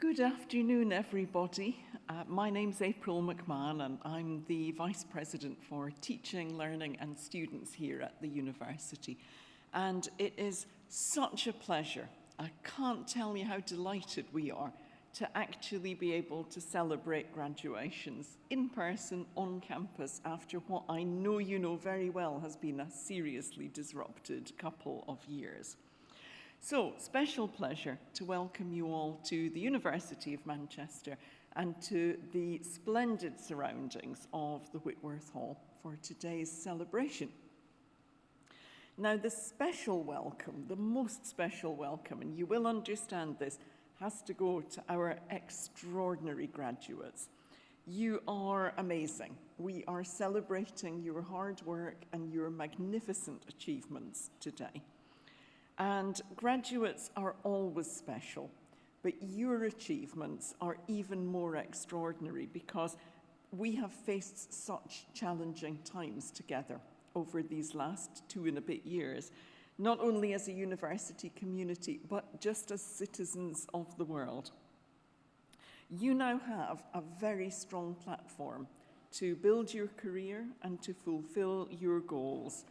Good afternoon, everybody. My name's April McMahon, and I'm the Vice President for Teaching, Learning and Students here at the university. And it is such a pleasure. I can't tell you how delighted we are to actually be able to celebrate graduations in person on campus after what I know you know very well has been a seriously disrupted couple of years. So, special pleasure to welcome you all to the University of Manchester and to the splendid surroundings of the Whitworth Hall for today's celebration. Now, the special welcome, the most special welcome, and you will understand this, has to go to our extraordinary graduates. You are amazing. We are celebrating your hard work and your magnificent achievements today. And graduates are always special, but your achievements are even more extraordinary because we have faced such challenging times together over these last 2 and a bit years, not only as a university community, but just as citizens of the world. You now have a very strong platform to build your career and to fulfill your goals,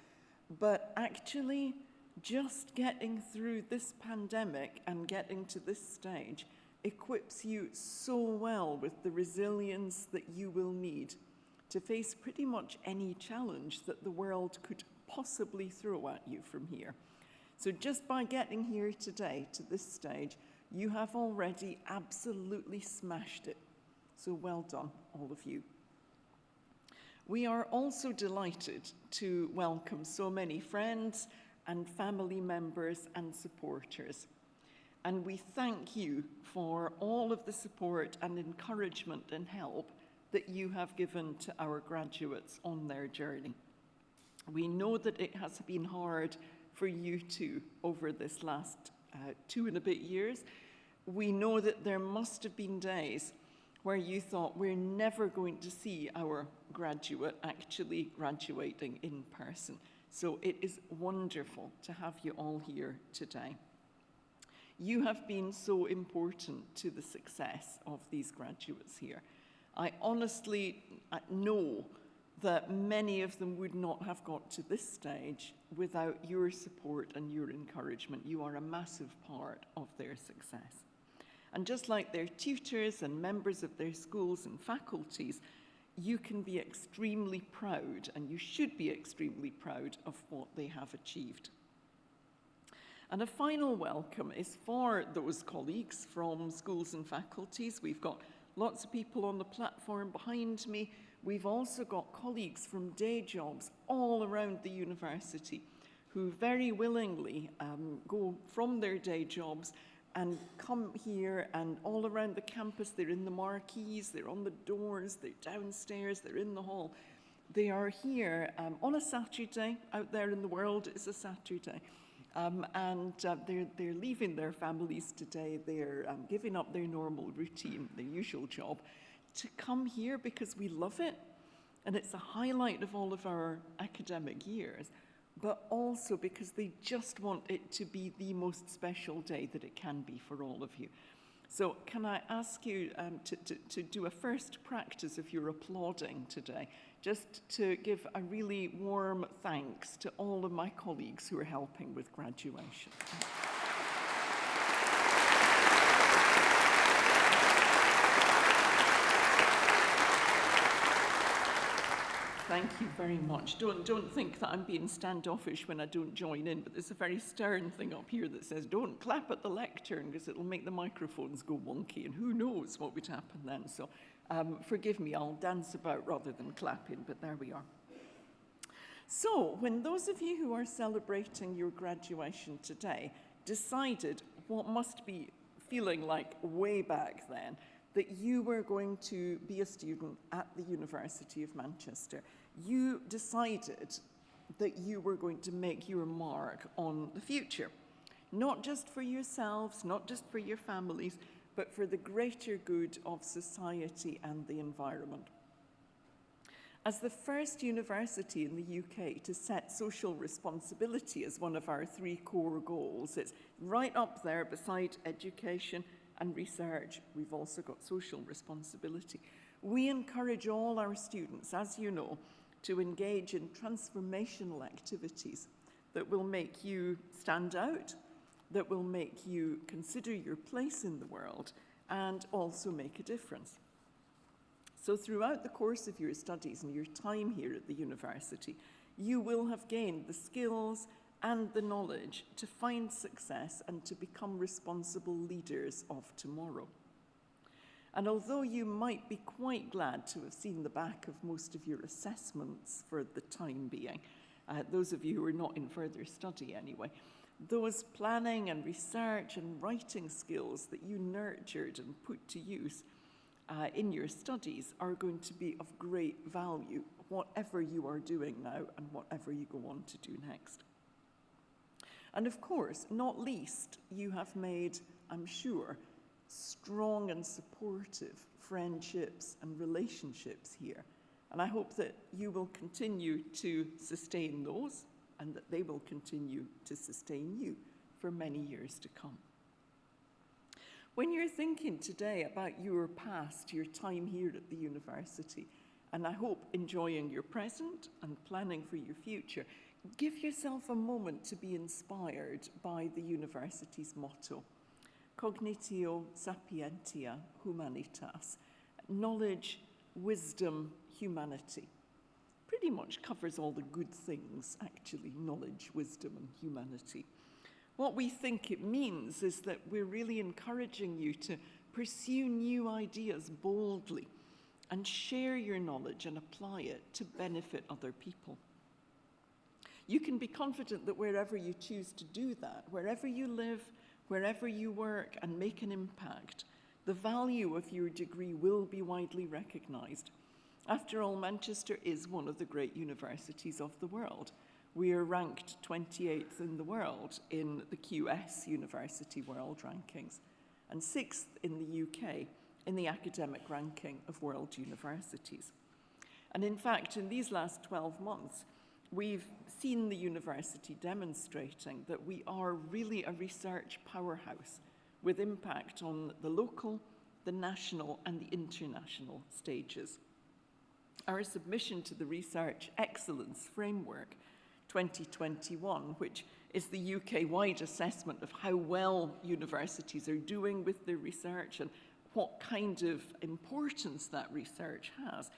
but actually, just getting through this pandemic and getting to this stage equips you so well with the resilience that you will need to face pretty much any challenge that the world could possibly throw at you from here. So just by getting here today to this stage, you have already absolutely smashed it. So well done, all of you. We are also delighted to welcome so many friends and family members and supporters. And we thank you for all of the support and encouragement and help that you have given to our graduates on their journey. We know that it has been hard for you too over this last 2 and a bit years. We know that there must have been days where you thought we're never going to see our graduate actually graduating in person. So it is wonderful to have you all here today. You have been so important to the success of these graduates here. I honestly know that many of them would not have got to this stage without your support and your encouragement. You are a massive part of their success. And just like their tutors and members of their schools and faculties, you can be extremely proud, and you should be extremely proud of what they have achieved. And a final welcome is for those colleagues from schools and faculties. We've got lots of people on the platform behind me. We've also got colleagues from day jobs all around the university who very willingly go from their day jobs and come here, and all around the campus. They're in the marquees, they're on the doors, they're downstairs, they're in the hall. They are here on a Saturday. Out there in the world, it's a Saturday. They're leaving their families today. They're giving up their normal routine, their usual job, to come here because we love it. And it's a highlight of all of our academic years, but also because they just want it to be the most special day that it can be for all of you. So can I ask you to do a first practice of your applauding today, just to give a really warm thanks to all of my colleagues who are helping with graduation. Thank you very much. Don't think that I'm being standoffish when I don't join in, but there's a very stern thing up here that says don't clap at the lectern because it'll make the microphones go wonky, and who knows what would happen then. So forgive me, I'll dance about rather than clapping, but there we are. So when those of you who are celebrating your graduation today decided what must be feeling like way back then, that you were going to be a student at the University of Manchester, you decided that you were going to make your mark on the future. Not just for yourselves, not just for your families, but for the greater good of society and the environment. As the first university in the UK to set social responsibility as one of our 3 core goals, it's right up there beside education, and research. We've also got social responsibility. We encourage all our students, as you know, to engage in transformational activities that will make you stand out, that will make you consider your place in the world, and also make a difference. So throughout the course of your studies and your time here at the university, you will have gained the skills and the knowledge to find success and to become responsible leaders of tomorrow. And although you might be quite glad to have seen the back of most of your assessments for the time being, those of you who are not in further study anyway, those planning and research and writing skills that you nurtured and put to use in your studies are going to be of great value, whatever you are doing now and whatever you go on to do next. And of course, not least, you have made, I'm sure, strong and supportive friendships and relationships here. And I hope that you will continue to sustain those and that they will continue to sustain you for many years to come. When you're thinking today about your past, your time here at the university, and I hope enjoying your present and planning for your future, give yourself a moment to be inspired by the university's motto, Cognitio Sapientia Humanitas, knowledge, wisdom, humanity. Pretty much covers all the good things, actually, knowledge, wisdom, and humanity. What we think it means is that we're really encouraging you to pursue new ideas boldly and share your knowledge and apply it to benefit other people. You can be confident that wherever you choose to do that, wherever you live, wherever you work and make an impact, the value of your degree will be widely recognised. After all, Manchester is one of the great universities of the world. We are ranked 28th in the world in the QS University World Rankings and 6th in the UK in the academic ranking of world universities. And in fact, in these last 12 months, we've seen the university demonstrating that we are really a research powerhouse with impact on the local, the national, and the international stages. Our submission to the Research Excellence Framework 2021, which is the UK-wide assessment of how well universities are doing with their research and what kind of importance that research has.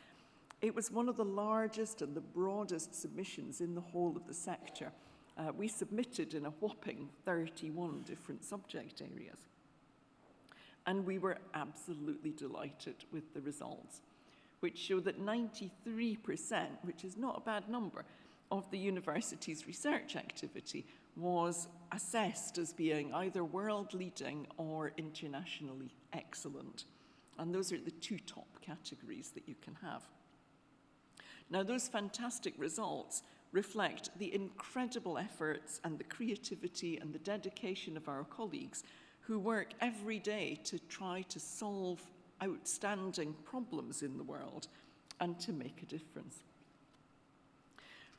It was one of the largest and the broadest submissions in the whole of the sector. We submitted in a whopping 31 different subject areas. And we were absolutely delighted with the results, which show that 93%, which is not a bad number, of the university's research activity was assessed as being either world-leading or internationally excellent. And those are the two top categories that you can have. Now, those fantastic results reflect the incredible efforts and the creativity and the dedication of our colleagues who work every day to try to solve outstanding problems in the world and to make a difference.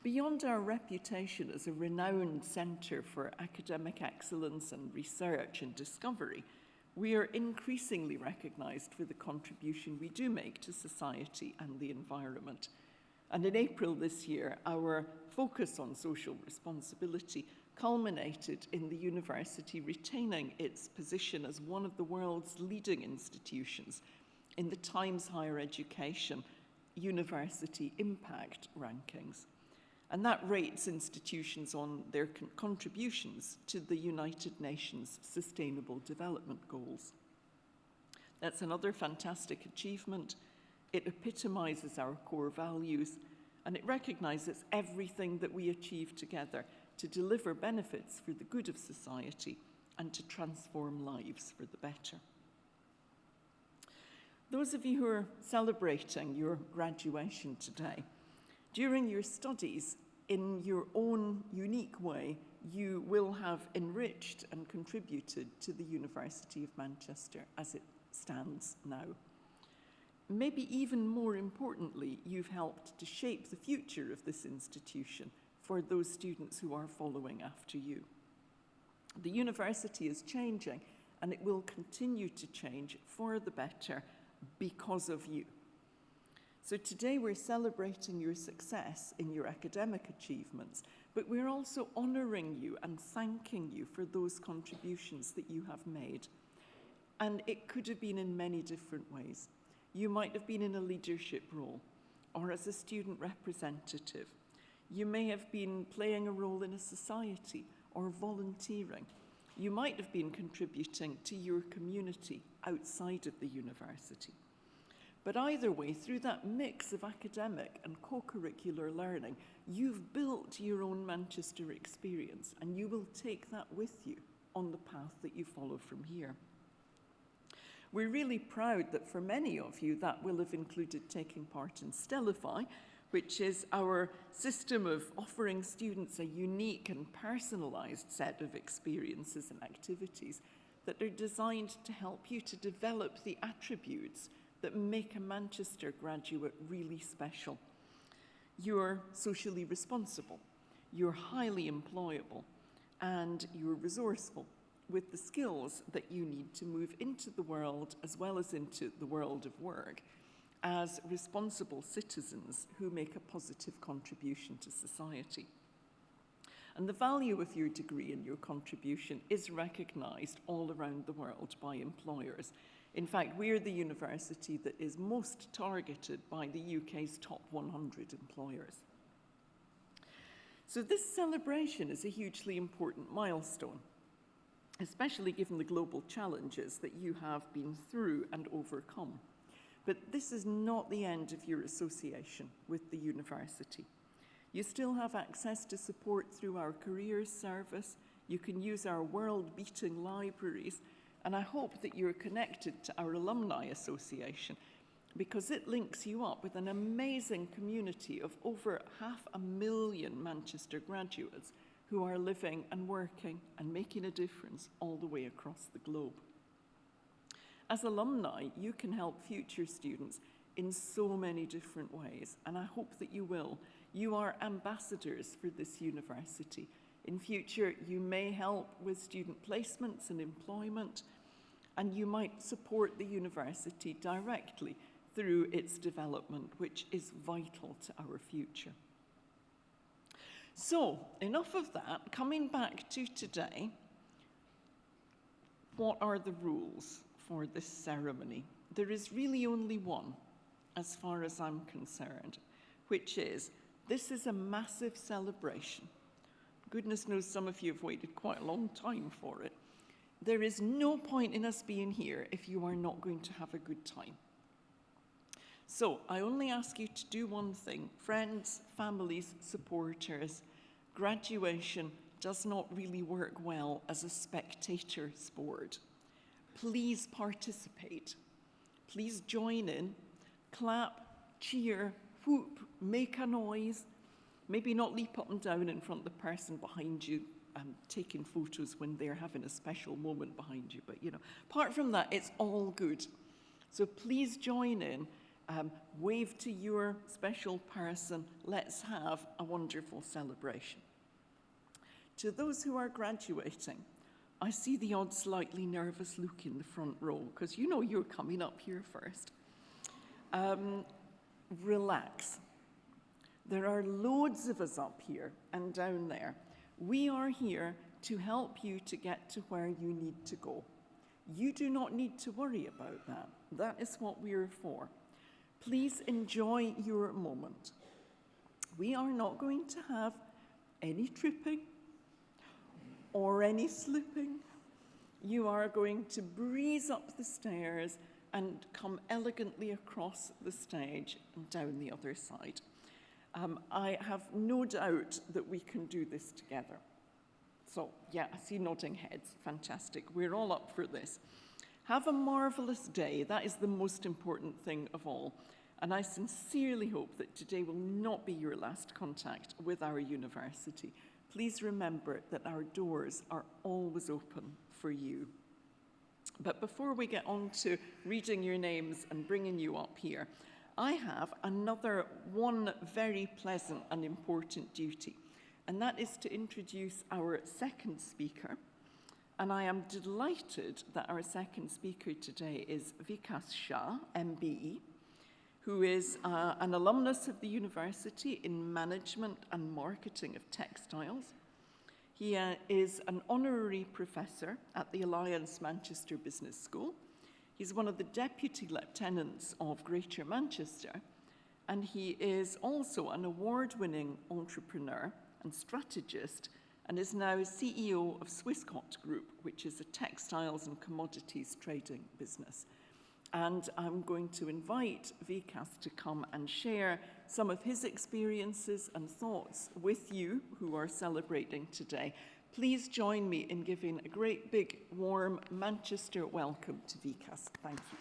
Beyond our reputation as a renowned centre for academic excellence and research and discovery, we are increasingly recognised for the contribution we do make to society and the environment. And in April this year, our focus on social responsibility culminated in the university retaining its position as one of the world's leading institutions in the Times Higher Education University Impact Rankings. And that rates institutions on their contributions to the United Nations Sustainable Development Goals. That's another fantastic achievement. It epitomizes our core values, and it recognizes everything that we achieve together to deliver benefits for the good of society and to transform lives for the better. Those of you who are celebrating your graduation today, during your studies, in your own unique way, you will have enriched and contributed to the University of Manchester as it stands now. Maybe even more importantly, you've helped to shape the future of this institution for those students who are following after you. The university is changing, and it will continue to change for the better because of you. So today we're celebrating your success in your academic achievements, but we're also honouring you and thanking you for those contributions that you have made. And it could have been in many different ways. You might have been in a leadership role or as a student representative. You may have been playing a role in a society or volunteering. You might have been contributing to your community outside of the university. But either way, through that mix of academic and co-curricular learning, you've built your own Manchester experience, and you will take that with you on the path that you follow from here. We're really proud that for many of you, that will have included taking part in Stellify, which is our system of offering students a unique and personalised set of experiences and activities that are designed to help you to develop the attributes that make a Manchester graduate really special. You're socially responsible, you're highly employable, and you're resourceful with the skills that you need to move into the world as well as into the world of work as responsible citizens who make a positive contribution to society. And the value of your degree and your contribution is recognised all around the world by employers. In fact, we're the university that is most targeted by the UK's top 100 employers. So this celebration is a hugely important milestone, especially given the global challenges that you have been through and overcome. But this is not the end of your association with the university. You still have access to support through our careers service. You can use our world-beating libraries, and I hope that you're connected to our Alumni Association because it links you up with an amazing community of over 500,000 Manchester graduates who are living and working and making a difference all the way across the globe. As alumni, you can help future students in so many different ways, and I hope that you will. You are ambassadors for this university. In future, you may help with student placements and employment, and you might support the university directly through its development, which is vital to our future. So, enough of that. Coming back to today, what are the rules for this ceremony? There is really only one, as far as I'm concerned, which is, this is a massive celebration. Goodness knows some of you have waited quite a long time for it. There is no point in us being here if you are not going to have a good time. So I only ask you to do one thing. Friends, families, supporters, graduation does not really work well as a spectator sport. Please participate. Please join in, clap, cheer, whoop, make a noise. Maybe not leap up and down in front of the person behind you taking photos when they're having a special moment behind you. But, apart from that, it's all good. So please join in, wave to your special person. Let's have a wonderful celebration. To those who are graduating, I see the odd slightly nervous look in the front row, because you're coming up here first. Relax. There are loads of us up here and down there. We are here to help you to get to where you need to go. You do not need to worry about that. That is what we're for. Please enjoy your moment. We are not going to have any tripping or any slipping. You are going to breeze up the stairs and come elegantly across the stage and down the other side. I have no doubt that we can do this together. So, yeah, I see nodding heads. Fantastic. We're all up for this. Have a marvellous day. That is the most important thing of all. And I sincerely hope that today will not be your last contact with our university. Please remember that our doors are always open for you. But before we get on to reading your names and bringing you up here, I have another one very pleasant and important duty, and that is to introduce our second speaker, And I am delighted that our second speaker today is Vikas Shah, MBE, who is an alumnus of the university in management and marketing of textiles. He is an honorary professor at the Alliance Manchester Business School. He's one of the deputy lieutenants of Greater Manchester, and he is also an award-winning entrepreneur and strategist, and is now CEO of Swisscot Group, which is a textiles and commodities trading business. And I'm going to invite Vikas to come and share some of his experiences and thoughts with you who are celebrating today. Please join me in giving a great big warm Manchester welcome to Vikas. Thank you.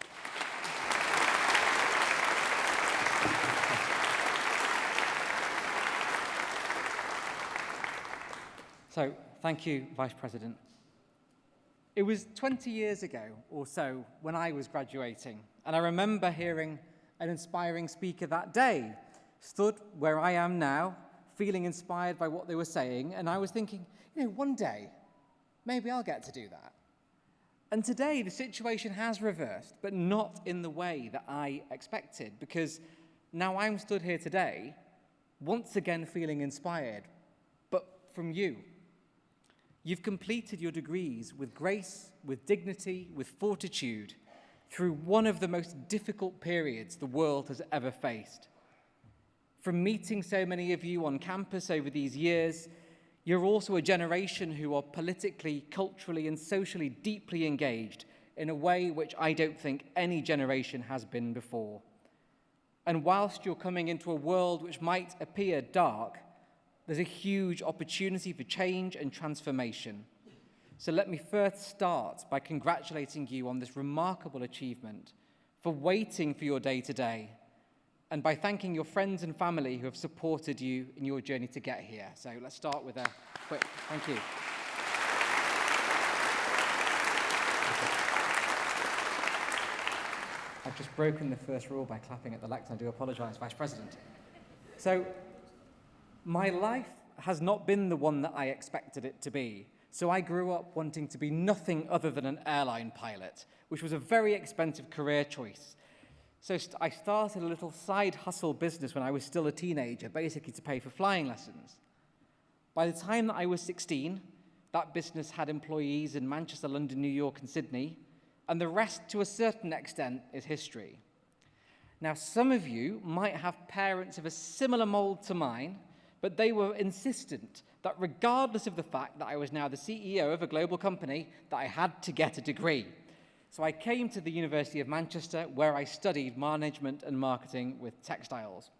So, thank you, Vice President. It was 20 years ago or so when I was graduating, and I remember hearing an inspiring speaker that day, stood where I am now, feeling inspired by what they were saying, and I was thinking, one day, maybe I'll get to do that. And today, the situation has reversed, but not in the way that I expected, because now I'm stood here today, once again feeling inspired, but from you. You've completed your degrees with grace, with dignity, with fortitude, through one of the most difficult periods the world has ever faced. From meeting so many of you on campus over these years, you're also a generation who are politically, culturally, and socially deeply engaged in a way which I don't think any generation has been before. And whilst you're coming into a world which might appear dark, there's a huge opportunity for change and transformation. So let me first start by congratulating you on this remarkable achievement, for waiting for your day today, and by thanking your friends and family who have supported you in your journey to get here. So let's start with a quick thank you. I've just broken the first rule by clapping at the lectern. I do apologise, Vice President. So, my life has not been the one that I expected it to be. So I grew up wanting to be nothing other than an airline pilot, which was a very expensive career choice. So I started a little side hustle business when I was still a teenager, basically to pay for flying lessons. By the time that I was 16, that business had employees in Manchester, London, New York, and Sydney, and the rest, to a certain extent, is history. Now, some of you might have parents of a similar mold to mine, but they were insistent that regardless of the fact that I was now the CEO of a global company, that I had to get a degree. So I came to the University of Manchester, where I studied management and marketing with textiles.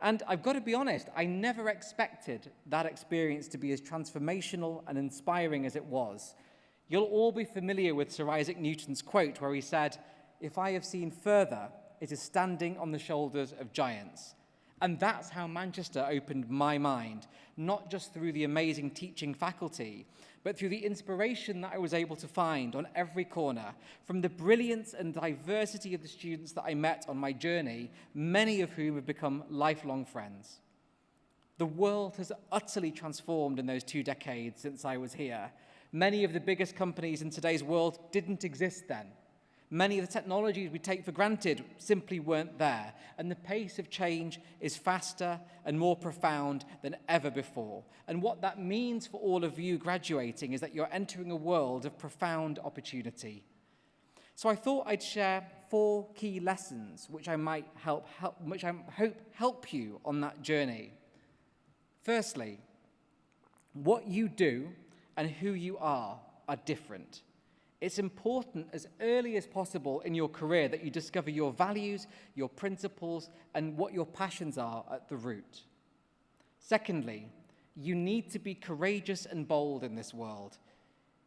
And I've got to be honest, I never expected that experience to be as transformational and inspiring as it was. You'll all be familiar with Sir Isaac Newton's quote where he said, "If I have seen further, it is standing on the shoulders of giants." And that's how Manchester opened my mind, not just through the amazing teaching faculty, but through the inspiration that I was able to find on every corner, from the brilliance and diversity of the students that I met on my journey, many of whom have become lifelong friends. The world has utterly transformed in those 2 decades since I was here. Many of the biggest companies in today's world didn't exist then. Many of the technologies we take for granted simply weren't there, and the pace of change is faster and more profound than ever before. And what that means for all of you graduating is that you're entering a world of profound opportunity. So I thought I'd share 4 key lessons which I hope help you on that journey. Firstly, what you do and who you are different. It's important as early as possible in your career that you discover your values, your principles, and what your passions are at the root. Secondly, you need to be courageous and bold in this world.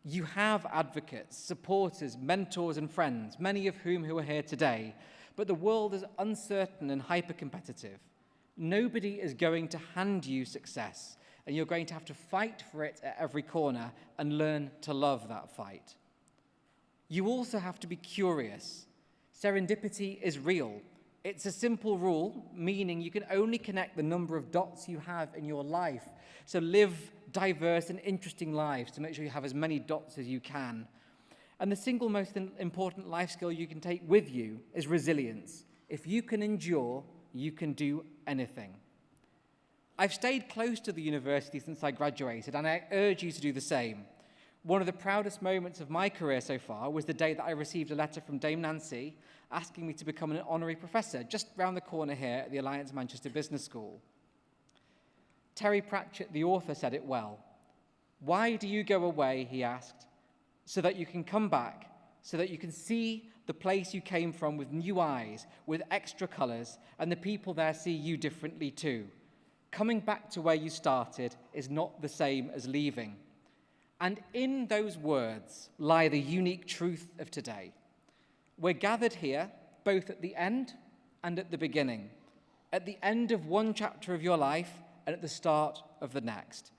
You have advocates, supporters, mentors, and friends, many of whom who are here today, but the world is uncertain and hyper-competitive. Nobody is going to hand you success, and you're going to have to fight for it at every corner and learn to love that fight. You also have to be curious. Serendipity is real. It's a simple rule, meaning you can only connect the number of dots you have in your life. So live diverse and interesting lives to make sure you have as many dots as you can. And the single most important life skill you can take with you is resilience. If you can endure, you can do anything. I've stayed close to the university since I graduated, and I urge you to do the same. One of the proudest moments of my career so far was the day that I received a letter from Dame Nancy asking me to become an honorary professor just round the corner here at the Alliance Manchester Business School. Terry Pratchett, the author, said it well. "Why do you go away," he asked, "so that you can come back, so that you can see the place you came from with new eyes, with extra colours, and the people there see you differently too. Coming back to where you started is not the same as leaving." And in those words lie the unique truth of today. We're gathered here, both at the end and at the beginning, at the end of one chapter of your life and at the start of the next,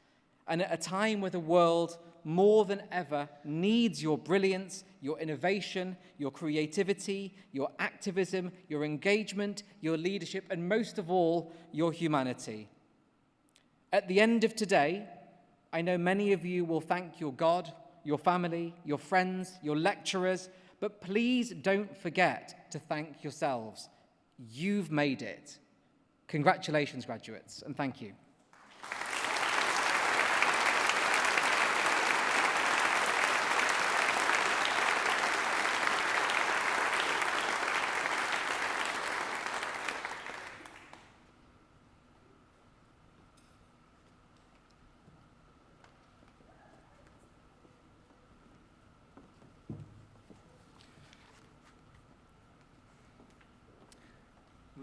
and at a time where the world more than ever needs your brilliance, your innovation, your creativity, your activism, your engagement, your leadership, and most of all, your humanity. At the end of today, I know many of you will thank your God, your family, your friends, your lecturers, but please don't forget to thank yourselves. You've made it. Congratulations, graduates, and thank you.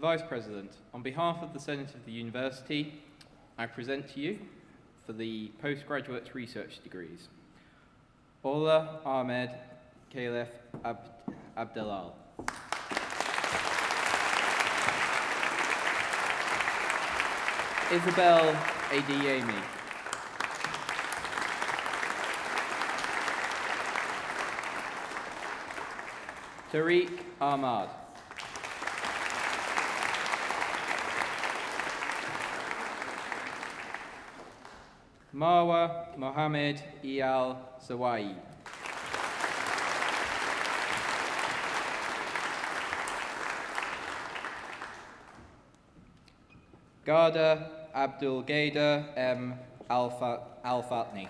Vice President, on behalf of the Senate of the University, I present to you for the postgraduate research degrees. Ola Ahmed Khalif Abdelal. Isabel Adeyemi. Tariq Ahmad. Marwa Mohammed Iyal Zawai. Garda Abdul Gader M. Al-Fatni.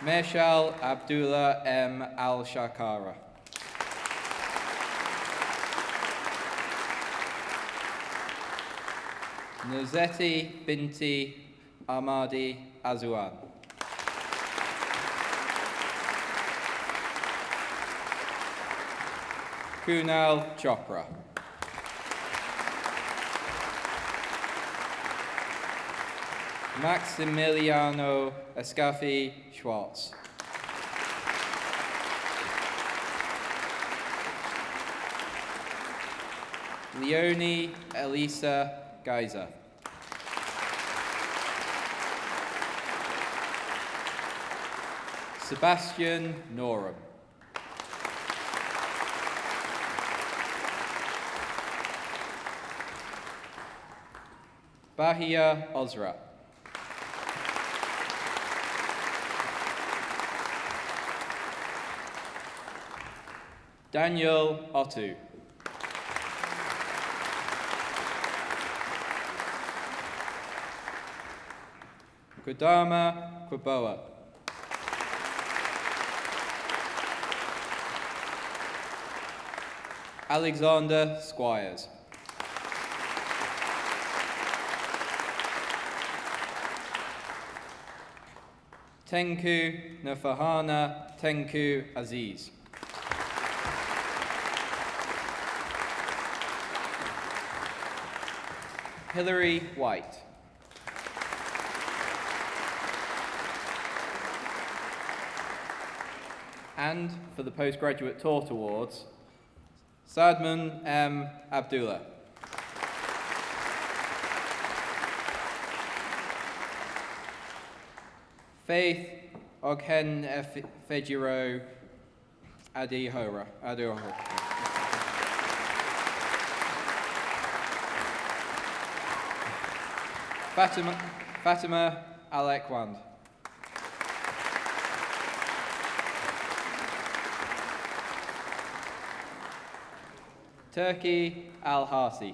Meshal Abdullah M. Al-Shakara. Nuzeti Binti Ahmadi Azuan. Kunal Chopra. Maximiliano Escafi Schwartz. Leonie Elisa Geyser. Sebastian Norum. Bahia Ozra. Daniel Otu. Kudama Kwaboa. Alexander Squires. Tenku Nafahana Tenku Aziz. Hilary White. And for the Postgraduate Tort Awards, Sadman M. Abdullah. Faith Oghen Fejiro Adihora. Fatima Alekwand. Turkey Al-Harsi.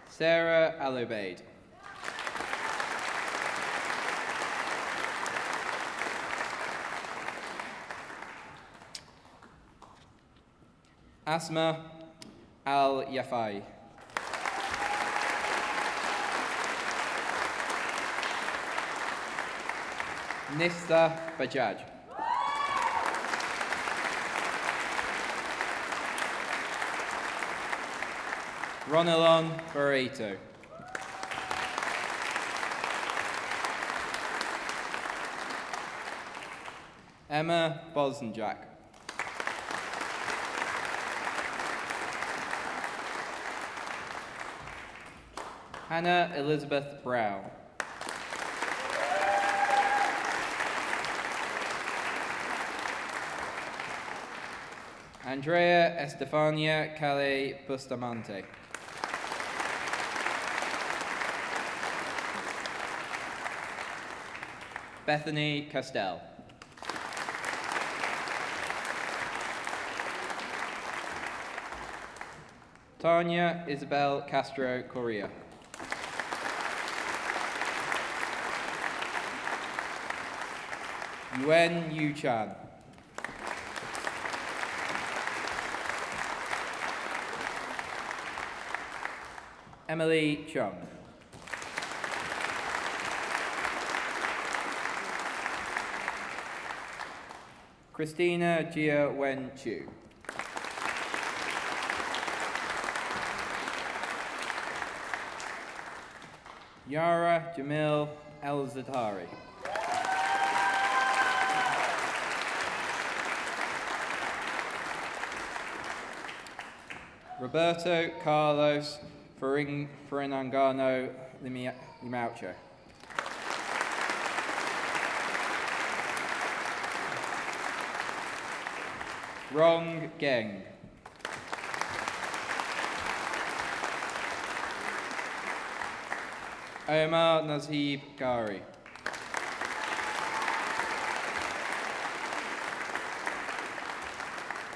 Sarah Al-Obaid. Asma Al-Yafai. Nista Bajaj. Ronalon Barreto. Emma Bosenjak. Hannah Elizabeth Brown. Andrea Estefania Calais Bustamante. Bethany Castell. Tanya Isabel Castro Correa. Yuen Yu Chan. Emily Chung. Christina Jia Wen Chu. Yara Jamil El Zatari. Roberto Carlos Farinangano Limaucho. Rong Geng. Omar Nazib Gari.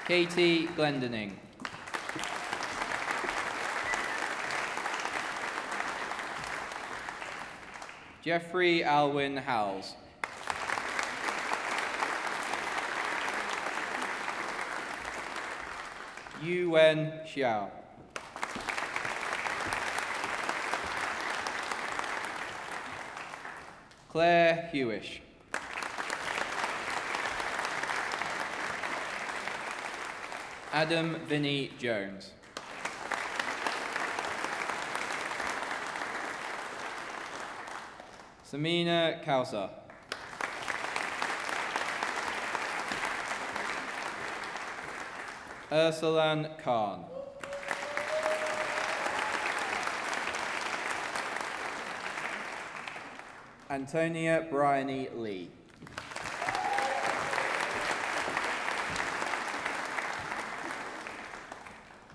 Katie Glendening. Jeffrey Alwyn Howells. Yuwen Xiao. Claire Hewish. Adam Vinnie Jones. Samina Kausa. Ursulan Khan. Antonia Bryony Lee.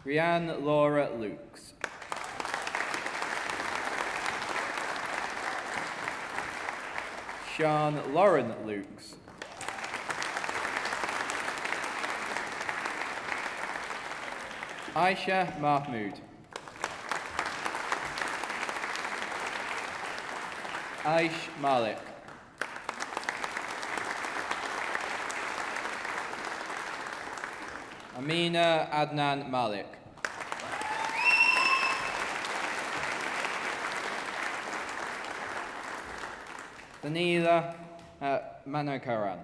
Rianne Laura Lukes. Sean Lauren Lukes. Aisha Mahmood. Aish Malik. Amina Adnan Malik. Danila Manokaran.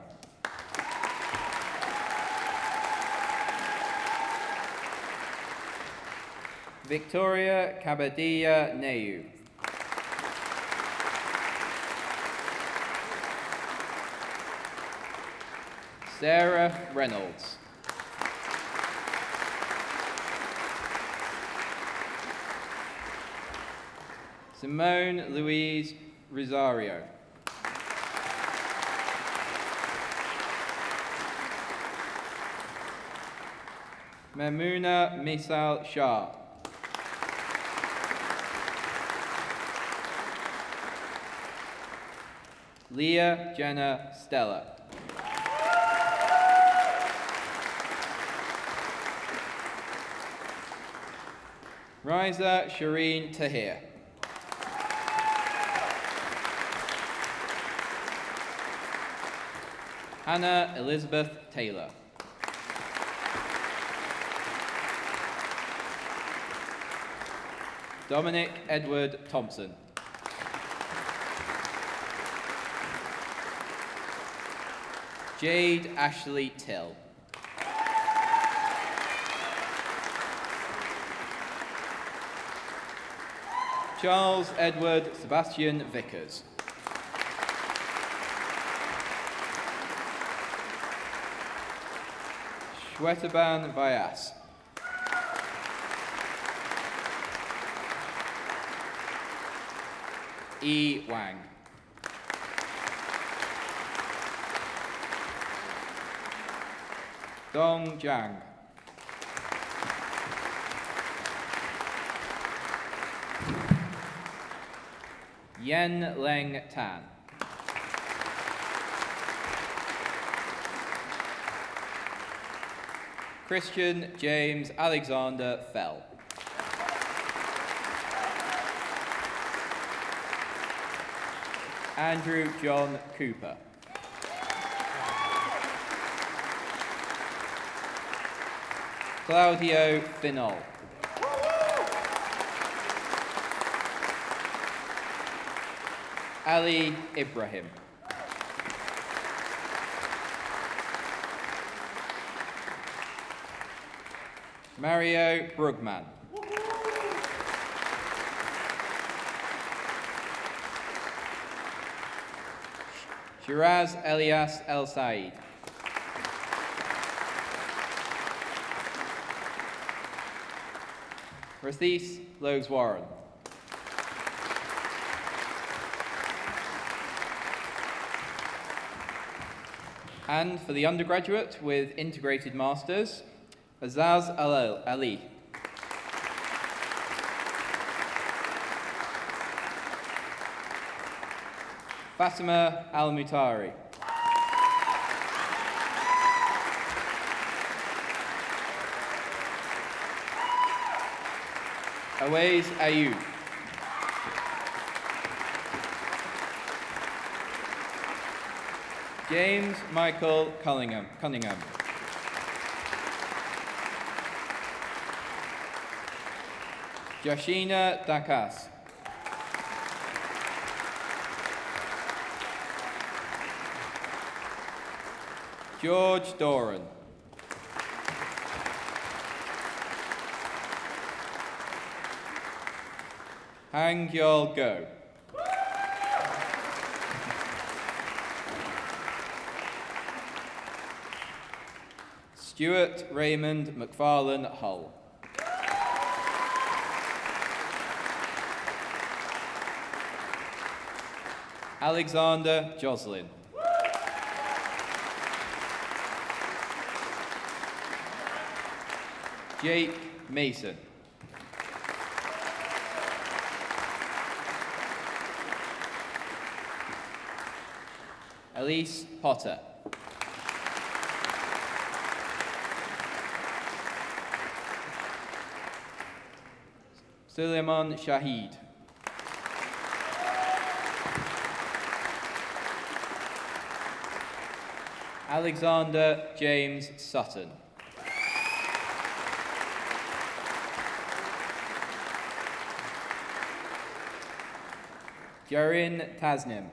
Victoria Kabadia Neu. Sarah Reynolds. Simone Louise Rosario. Memuna Misal Shah. Leah Jenna Stella. Riza Shireen Tahir. Hannah Elizabeth Taylor. Dominic Edward Thompson. Jade Ashley Till. Charles Edward Sebastian Vickers. Shwetaban Vyas. E. Wang. Dong Jiang. Yen Leng Tan. Christian James Alexander Fell. Andrew John Cooper. Claudio Finol. Ali Ibrahim. Mario Brugman. Shiraz Elias El Said. Rathis Logues Warren. And for the undergraduate with integrated masters, Azaz Ali. Fatima Al-Mutari. Awais Ayub. James Michael Cunningham. Joshina Dakas. George Doran. Hang Yol Go. Stuart Raymond McFarlane Hull. Alexander Joslin. Jake Mason. Elise Potter. Suleiman Shahid. Alexander James Sutton. Jarin Tasnim.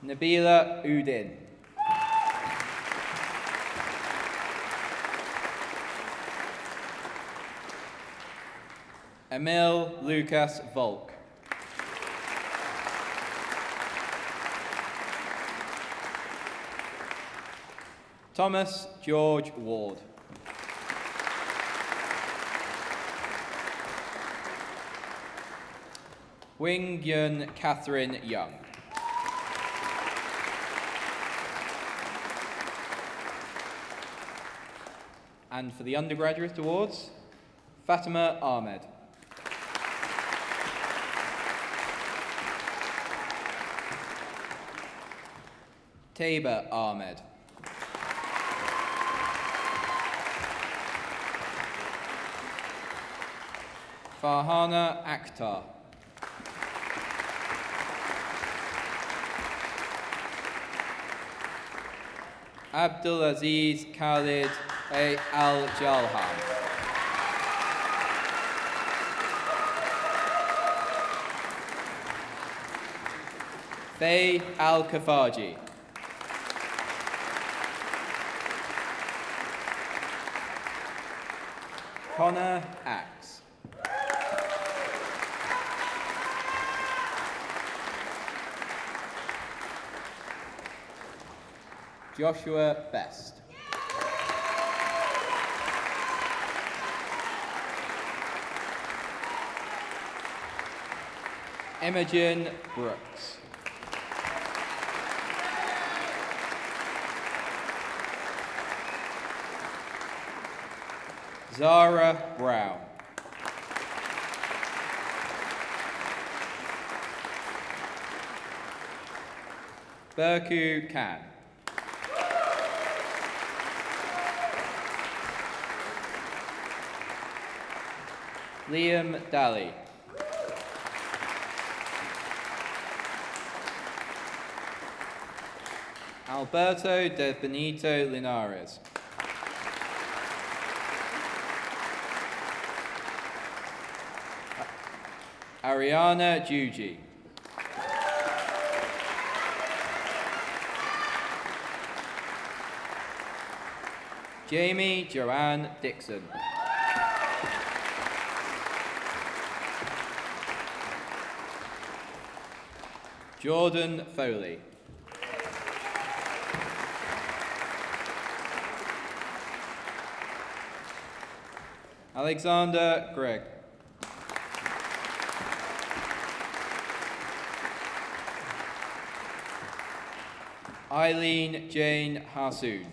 Nabila Udin. Emil Lucas Volk. Thomas George Ward. Wing Yun Catherine Young. And for the undergraduate awards, Fatima Ahmed. Taiba Ahmed. Farhana Akhtar. Abdulaziz Khalid Al-Jalhan. Faye Al-Kafaji. Connor Axe. Joshua Best. Imogen Brooks. Zara Brown. Berku Khan. Liam Daly. Alberto de Benito Linares. Ariana Juji. Jamie Joanne Dixon. Jordan Foley. Alexander Gregg. Eileen Jane Harsoon.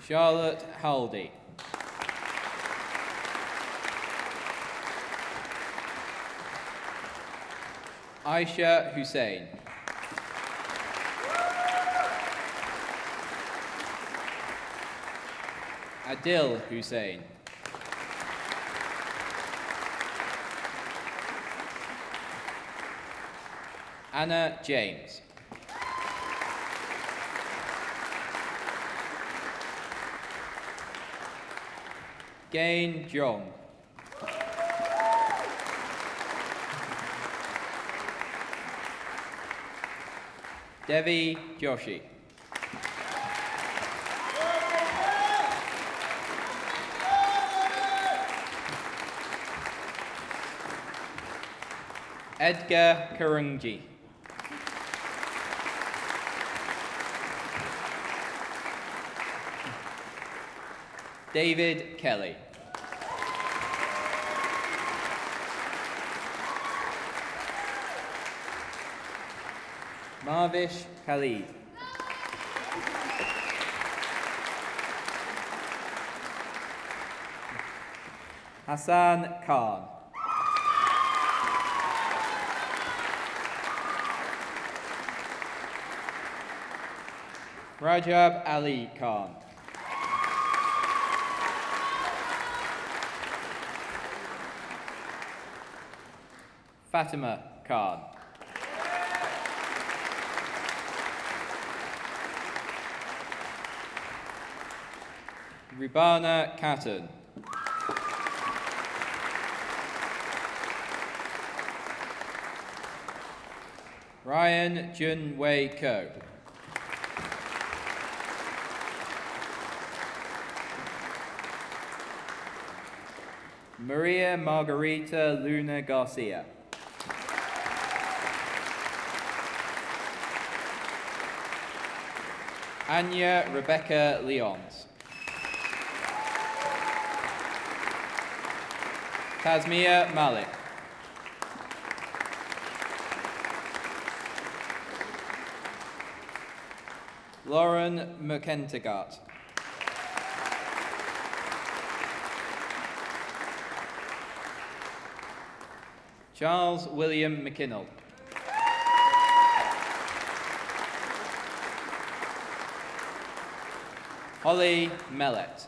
Charlotte Haldy. Aisha Hussein. Adil Hussein. Anna James. Gain Jong. Devi Joshi. Edgar Karungi. David Kelly. Marvish Khalid. Hassan Khan. Rajab Ali Khan. Fatima Khan. Ribana Kattan. Ryan Jun Wei Ko. Maria Margarita Luna Garcia. Anya Rebecca Leons. Tasmia Malik. Lauren McEntegart. Charles William McKinnell. Holly Mellett.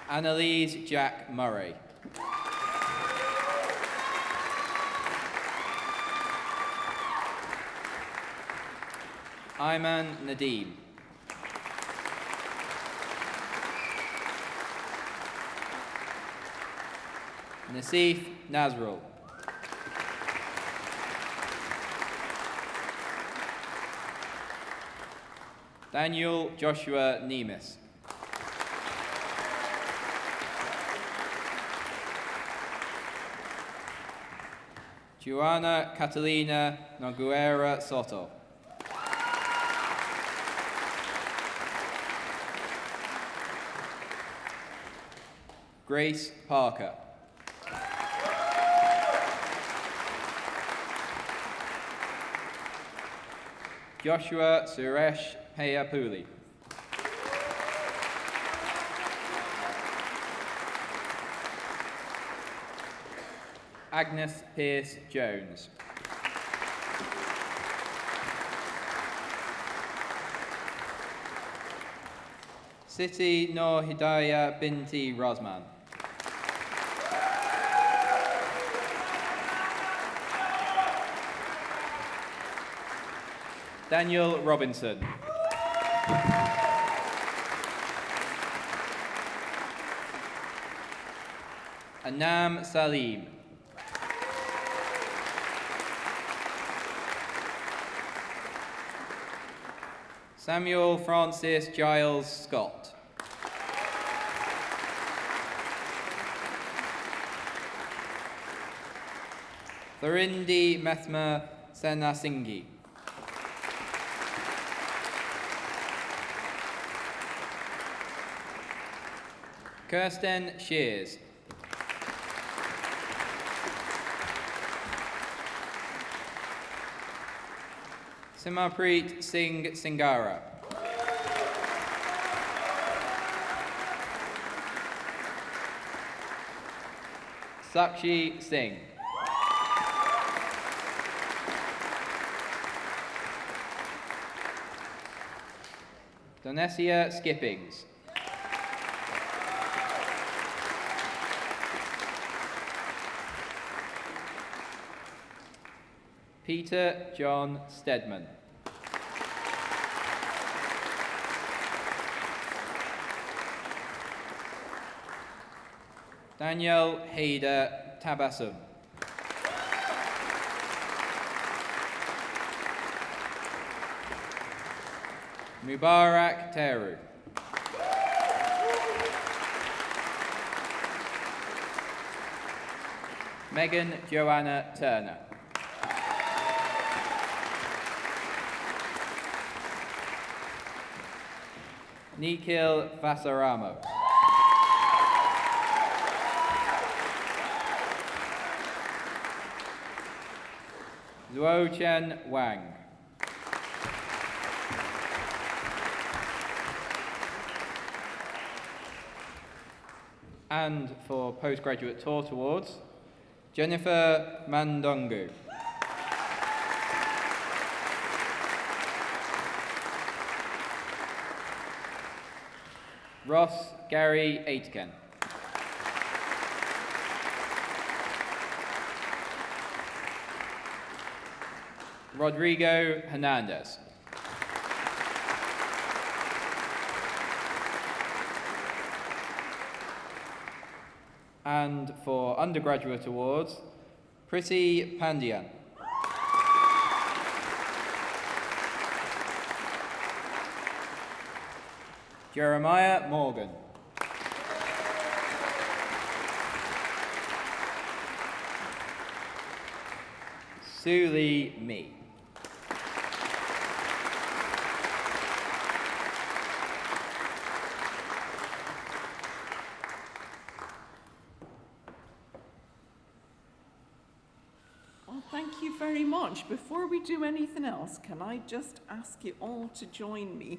Annalise Jack Murray. Ayman Nadeem. Nasif Nazrul. Daniel Joshua Nemes. Joanna Catalina Noguera Soto. Grace Parker. Joshua Suresh Payapuli. Agnes Pierce Jones. Siti Noor Hidayah Binti Rosman. Daniel Robinson. Anam Salim. Samuel Francis Giles Scott. Thurindi Methma Senasinghi. Kirsten Shears. Simarpreet Singh Singara. Sakshi Singh. Donesia Skippings. Peter John Stedman. Daniel Hader Tabassum. Mubarak Teru. Megan Joanna Turner. Nikhil Vasaramo. Zuo-Chen Wang. And for Postgraduate Taught Awards, Jennifer Mandongu. Ross Gary Aitken. Rodrigo Hernandez. And for undergraduate awards, Priti Pandian. Jeremiah Morgan. Sue Lee Me. you very much. Before we do anything else, can I just ask you all to join me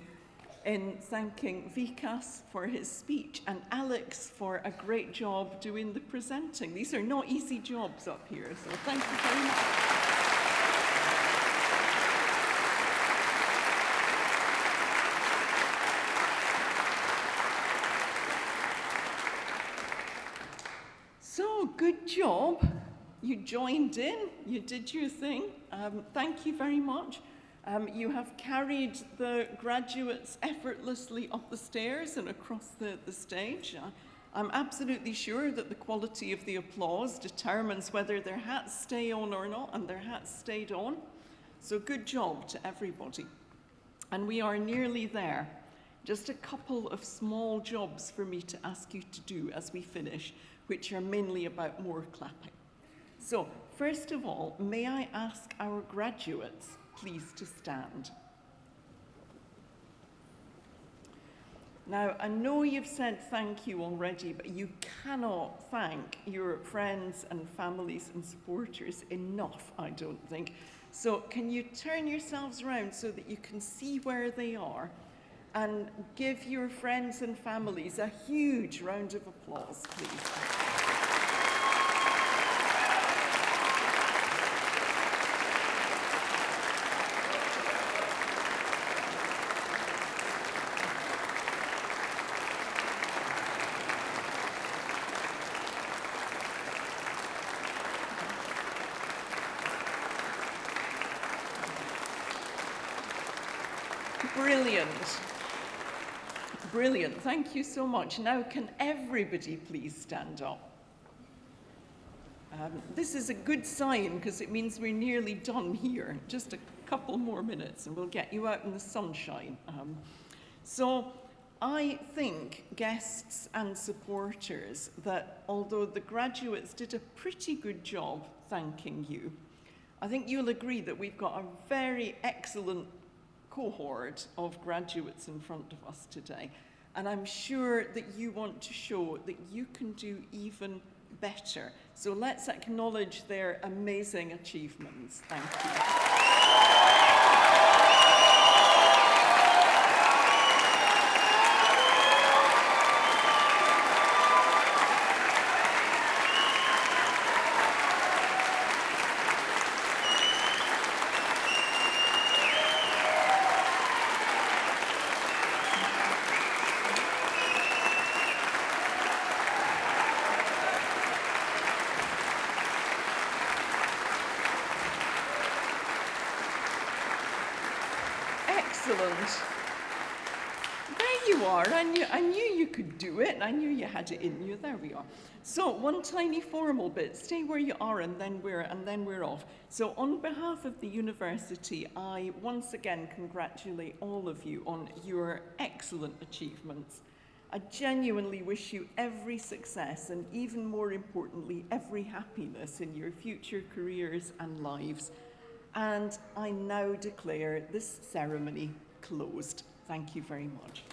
in thanking Vikas for his speech and Alex for a great job doing the presenting. These are not easy jobs up here, so thank you very much. So, good job. You joined in, you did your thing. Thank you very much. You have carried the graduates effortlessly up the stairs and across the stage. I'm absolutely sure that the quality of the applause determines whether their hats stay on or not, and their hats stayed on. So good job to everybody. And we are nearly there. Just a couple of small jobs for me to ask you to do as we finish, which are mainly about more clapping. So, first of all, may I ask our graduates please to stand. Now, I know you've said thank you already, but you cannot thank your friends and families and supporters enough, I don't think. So can you turn yourselves around so that you can see where they are and give your friends and families a huge round of applause, please. Brilliant. Brilliant. Thank you so much. Now, can everybody please stand up? This is a good sign because it means we're nearly done here. Just a couple more minutes and we'll get you out in the sunshine. So I think, guests and supporters, that although the graduates did a pretty good job thanking you, I think you'll agree that we've got a very excellent cohort of graduates in front of us today. And I'm sure that you want to show that you can do even better. So let's acknowledge their amazing achievements. Thank you. Excellent. There you are. I knew you could do it. I knew you had it in you. There we are. So one tiny formal bit. Stay where you are, and then we're off. So on behalf of the university, I once again congratulate all of you on your excellent achievements. I genuinely wish you every success, and even more importantly, every happiness in your future careers and lives. And I now declare this ceremony closed. Thank you very much.